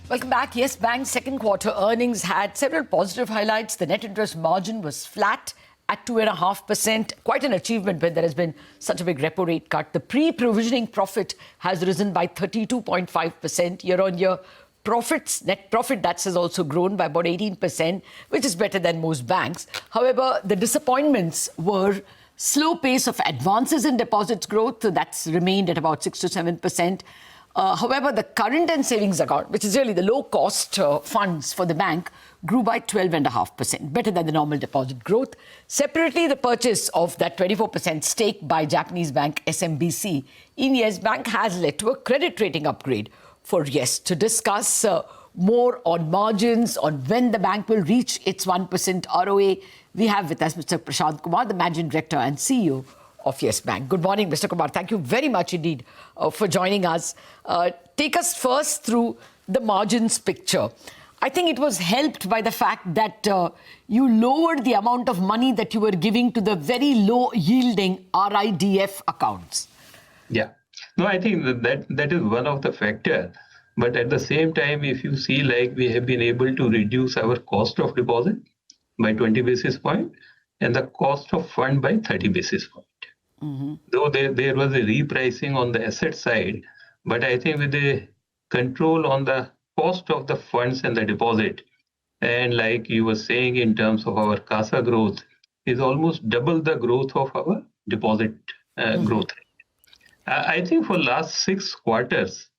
Welcome back. Yes, Bank's second quarter earnings had several positive highlights. The net interest margin was flat at 2.5%. Quite an achievement when there has been such a big repo rate cut. The pre-provisioning profit has risen by 32.5% year on year. Profits, net profit, that has also grown by about 18%, which is better than most banks. However, the disappointments were slow pace of advances in deposits growth. That's remained at about 6 to 7%. However, the current and savings account, which is really the low-cost funds for the bank, grew by 12.5%, better than the normal deposit growth. Separately, the purchase of that 24% stake by Japanese bank SMBC in Yes Bank has led to a credit rating upgrade for Yes. To discuss more on margins, on when the bank will reach its 1% ROA, we have with us Mr. Prashant Kumar, the Managing Director and CEO of Yes Bank. Good morning, Mr. Kumar. Thank you very much indeed for joining us. Take us first through the margins picture. I think it was helped by the fact that you lowered the amount of money that you were giving to the very low-yielding RIDF accounts. Yeah. No, I think that is one of the factors. But at the same time, if you see, like, we have been able to reduce our cost of deposit by 20 basis points and the cost of fund by 30 basis points. Mm-hmm. Though there was a repricing on the asset side, but I think with the control on the cost of the funds and the deposit, and like you were saying in terms of our CASA growth, is almost double the growth of our deposit growth rate. I think for last 6 quarters,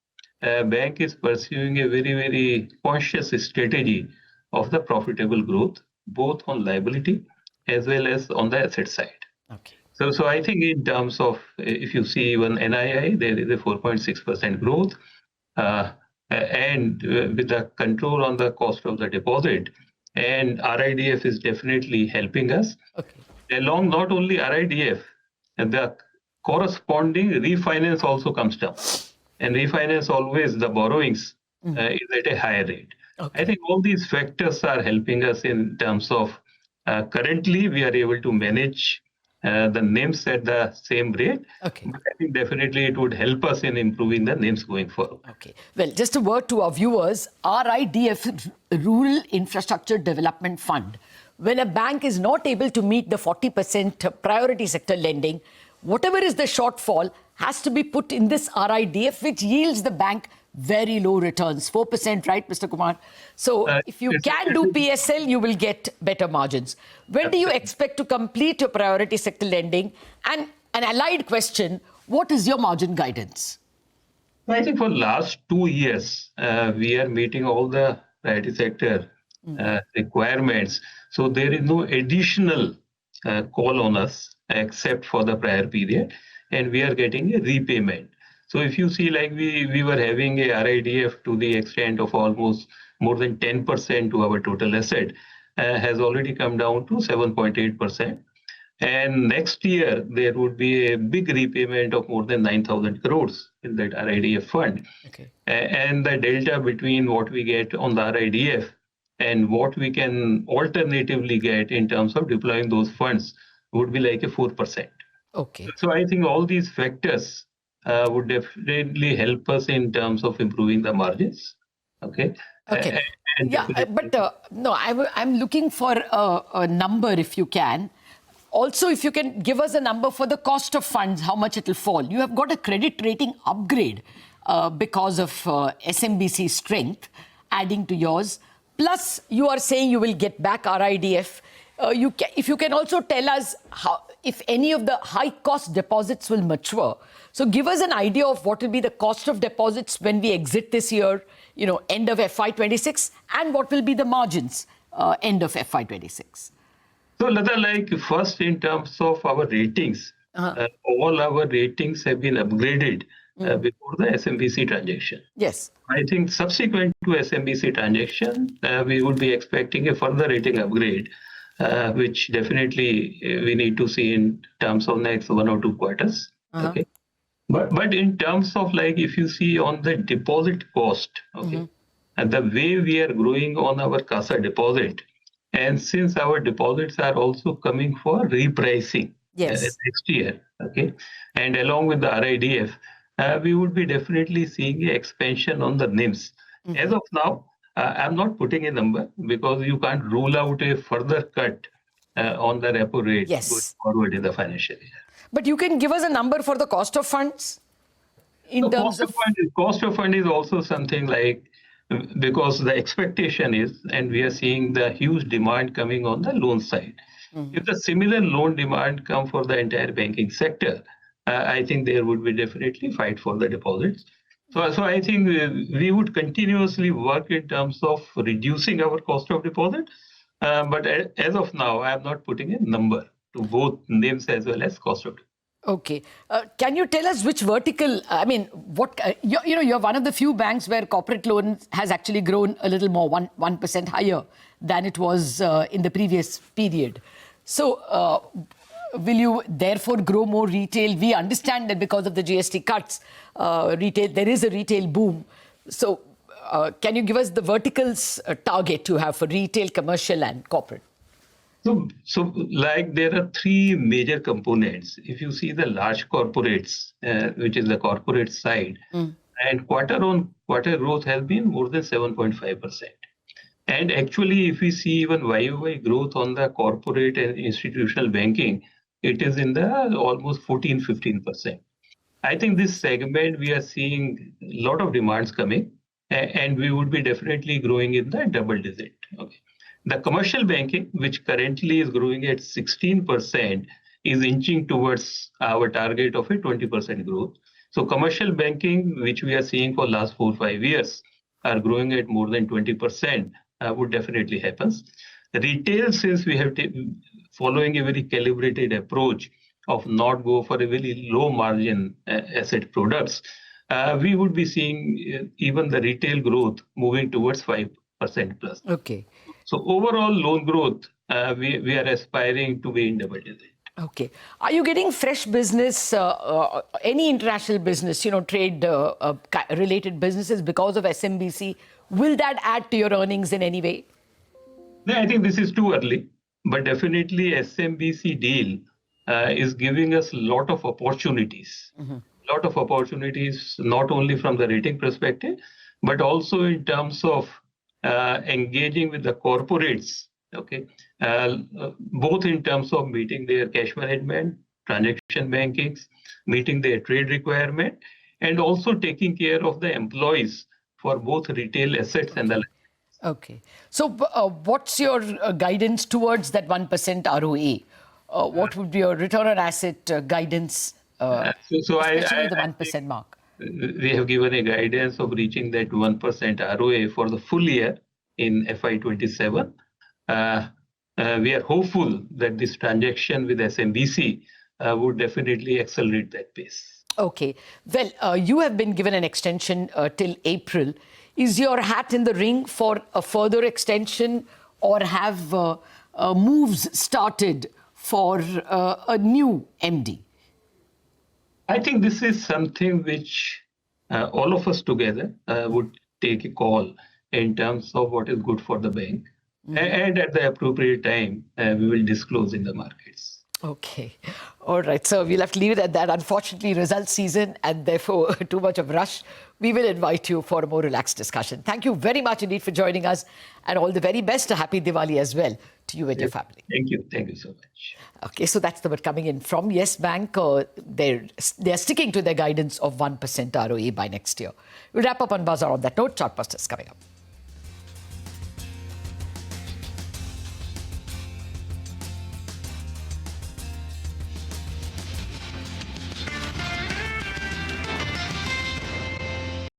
bank is pursuing a very, very conscious strategy of the profitable growth, both on liability as well as on the asset side. Okay. So I think in terms of, if you see even NII, there is a 4.6% growth. And with the control on the cost of the deposit, and RIDF is definitely helping us. Okay. Along not only RIDF, and the corresponding refinance also comes down. And refinance always, the borrowings is at a higher rate. Okay. I think all these factors are helping us in terms of currently we are able to manage the NIMs at the same rate. Okay. But I think definitely it would help us in improving the NIMs going forward. Okay. Well, just a word to our viewers, RIDF, Rural Infrastructure Development Fund. When a bank is not able to meet the 40% priority sector lending, whatever is the shortfall has to be put in this RIDF, which yields the bank very low returns, 4%, right, Mr. Kumar? So if you can do PSL, you will get better margins. When do you expect to complete your priority sector lending? And an allied question, what is your margin guidance? I think for last 2 years, we are meeting all the priority sector requirements. So there is no additional call on us except for the prior period, and we are getting a repayment. So if you see, like we were having a RIDF to the extent of almost more than 10% to our total asset, has already come down to 7.8%. And next year, there would be a big repayment of more than 9,000 crores in that RIDF fund. Okay. And the delta between what we get on the RIDF and what we can alternatively get in terms of deploying those funds would be like a 4%. Okay. So I think all these factors would definitely help us in terms of improving the margins. Okay. Okay. No, I'm looking for a number if you can. Also, if you can give us a number for the cost of funds, how much it will fall. You have got a credit rating upgrade because of SMBC strength adding to yours. Plus, you are saying you will get back RIDF. If you can also tell us how, if any of the high-cost deposits will mature. So give us an idea of what will be the cost of deposits when we exit this year, end of FY26, and what will be the margins end of FY26. So, Latha, like first in terms of our ratings, all our ratings have been upgraded before the SMBC transaction. Yes. I think subsequent to SMBC transaction, we would be expecting a further rating upgrade, which definitely we need to see in terms of next 1 or 2 quarters. Okay. But in terms of, like, if you see on the deposit cost, okay, and the way we are growing on our CASA deposit, and since our deposits are also coming for repricing next year, okay, and along with the RIDF, we would be definitely seeing an expansion on the NIMs. As of now, I'm not putting a number because you can't rule out a further cut on the repo rate going Yes. forward in the financial year. But you can give us a number for the cost of funds in The terms of... cost of fund is also something like, because the expectation is, and we are seeing the huge demand coming on the loan side. If the similar loan demand come for the entire banking sector, I think there would be definitely fight for the deposits. So I think we would continuously work in terms of reducing our cost of deposit. But as of now, I am not putting a number to both NIMs as well as cost of deposit. Okay. Can you tell us which vertical, I mean, what, you're one of the few banks where corporate loans has actually grown a little more, 1% higher than it was in the previous period. So will you therefore grow more retail? We understand that because of the GST cuts, retail, there is a retail boom. So can you give us the verticals target you have for retail, commercial and corporate? So like there are three major components. If you see the large corporates, which is the corporate side, and quarter-on-quarter growth has been more than 7.5%. And actually, if we see even YOY growth on the corporate and institutional banking, it is in the almost 14-15%. I think this segment, we are seeing a lot of demands coming, and we would be definitely growing in the double digit. Okay. The commercial banking, which currently is growing at 16%, is inching towards our target of a 20% growth. So commercial banking, which we are seeing for last 4 or 5 years, are growing at more than 20%, would definitely happen. Retail, since we have following a very calibrated approach of not go for a very low margin asset products, we would be seeing even the retail growth moving towards 5% plus. Okay. So overall loan growth, we are aspiring to be in double digit. Okay. Are you getting fresh business, any international business, trade related businesses because of SMBC? Will that add to your earnings in any way? No, I think this is too early, but definitely SMBC deal is giving us a lot of opportunities. Lot of opportunities, not only from the rating perspective, but also in terms of engaging with the corporates, okay, both in terms of meeting their cash management, transaction bankings, meeting their trade requirement, and also taking care of the employees for both retail assets and the... Okay. So what's your guidance towards that 1% ROA? What would be your return on asset guidance, especially the 1% mark? We have given a guidance of reaching that 1% ROA for the full year in FY27. We are hopeful that this transaction with SMBC would definitely accelerate that pace. Okay. Well, you have been given an extension till April. Is your hat in the ring for a further extension, or have moves started for a new MD? I think this is something which all of us together would take a call in terms of what is good for the bank. And at the appropriate time, we will disclose in the markets. Okay. All right. So we'll have to leave it at that. Unfortunately, results season and therefore too much of rush. We will invite you for a more relaxed discussion. Thank you very much indeed for joining us, and all the very best. A happy Diwali as well to you and your family. Thank you. Thank you so much. Okay, so that's the word coming in from Yes Bank. They're sticking to their guidance of 1% ROE by next year. We'll wrap up on Bazaar on that note. Chartbusters coming up.